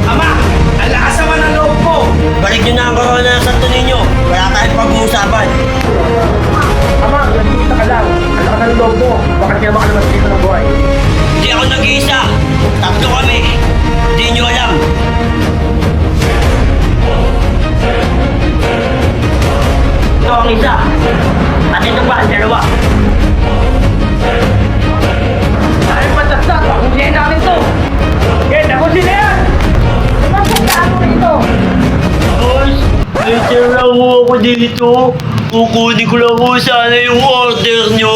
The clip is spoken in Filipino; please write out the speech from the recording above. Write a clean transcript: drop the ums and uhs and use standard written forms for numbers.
Ama, ang lakas naman ng loob mo. Balik nyo na ang corona ng santo ninyo. Wala tayong pag-uusapan. Ama, nagkikita ka lang. Ang lakas ng loob mo. Bakit kaya baka naman dito ng buhay? Hindi ako nag-iisa. Tatlo kami. Hindi nyo alam. Ito ang isa. At ito pa ang dalawa. Ay, patatsak. Pakulihin namin to. Okay, tapusin na yan. Boss, may tira ako dito. Kukunin ko lang sana yung order nyo.